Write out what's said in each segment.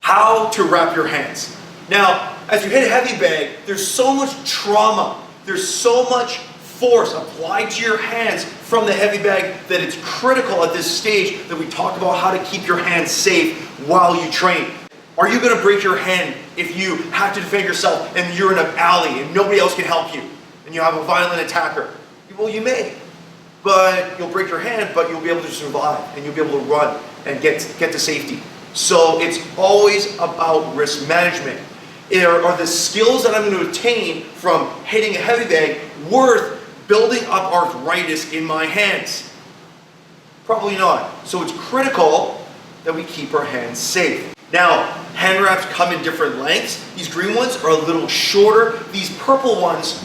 How to wrap your hands. Now, as you hit a heavy bag, there's so much trauma, there's so much force applied to your hands from the heavy bag that it's critical at this stage that we talk about how to keep your hands safe while you train. Are you going to break your hand if you have to defend yourself and you're in an alley and nobody else can help you and you have a violent attacker? Well, you may, but you'll break your hand, but you'll be able to survive and you'll be able to run and get to safety. So it's always about risk management. Are the skills that I'm going to attain from hitting a heavy bag worth building up arthritis in my hands? Probably not. So it's critical that we keep our hands safe. Now, hand wraps come in different lengths. These green ones are a little shorter. These purple ones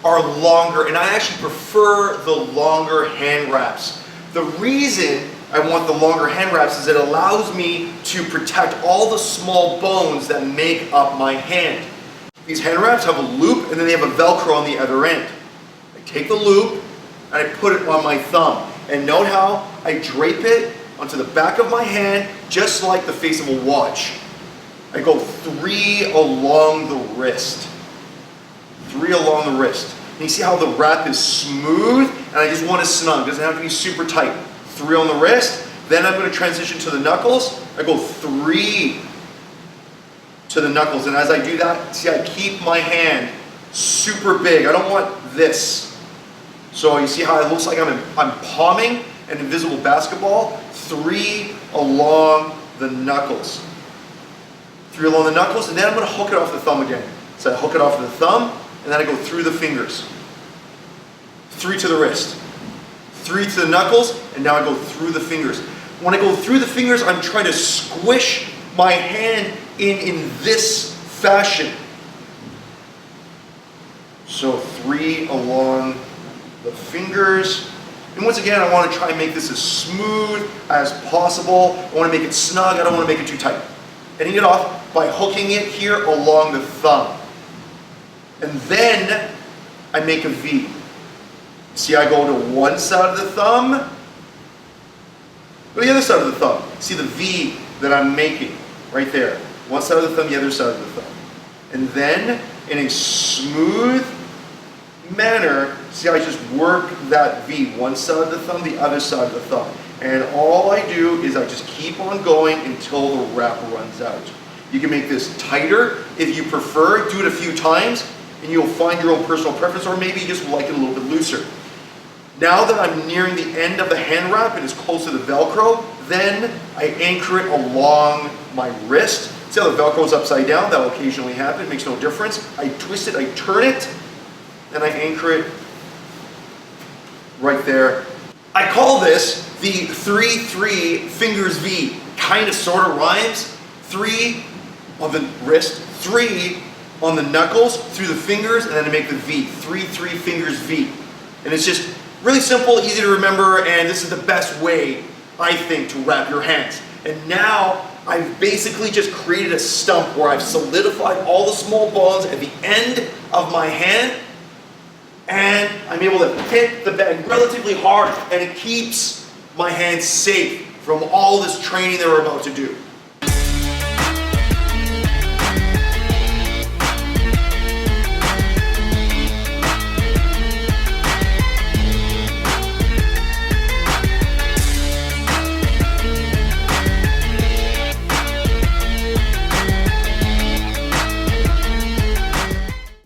are longer, and I actually prefer the longer hand wraps. The reason I want the longer hand wraps is it allows me to protect all the small bones that make up my hand. These hand wraps have a loop and then they have a Velcro on the other end. I take the loop and I put it on my thumb. And note how I drape it onto the back of my hand just like the face of a watch. I go 3 along the wrist. 3 along the wrist. And you see how the wrap is smooth and I just want it snug. It doesn't have to be super tight. 3 on the wrist, then I'm going to transition to the knuckles. I go 3 to the knuckles, and as I do that, see, I keep my hand super big. I don't want this. So you see how it looks like I'm palming an invisible basketball? 3 along the knuckles. 3 along the knuckles, and then I'm going to hook it off the thumb again. So I hook it off the thumb, and then I go through the fingers. 3 to the wrist. 3 to the knuckles, and now I go through the fingers. When I go through the fingers, I'm trying to squish my hand in this fashion. So 3 along the fingers. And once again, I want to try and make this as smooth as possible. I want to make it snug, I don't want to make it too tight. Ending it off by hooking it here along the thumb. And then I make a V. See, I go to one side of the thumb, go to the other side of the thumb. See the V that I'm making right there. One side of the thumb, the other side of the thumb. And then, in a smooth manner, see, I just work that V. One side of the thumb, the other side of the thumb. And all I do is I just keep on going until the wrap runs out. You can make this tighter if you prefer. Do it a few times, and you'll find your own personal preference, or maybe you just like it a little bit looser. Now that I'm nearing the end of the hand wrap and it's close to the Velcro, then I anchor it along my wrist. See how the Velcro is upside down? That will occasionally happen, it makes no difference. I twist it, I turn it, and I anchor it right there. I call this the 3-3 fingers V. Kind of sort of rhymes. 3 on the wrist, 3 on the knuckles, through the fingers, and then I make the V. 3-3 fingers V. And it's just really simple, easy to remember, and this is the best way, I think, to wrap your hands. And now I've basically just created a stump where I've solidified all the small bones at the end of my hand, and I'm able to hit the bag relatively hard, and it keeps my hands safe from all this training that we're about to do.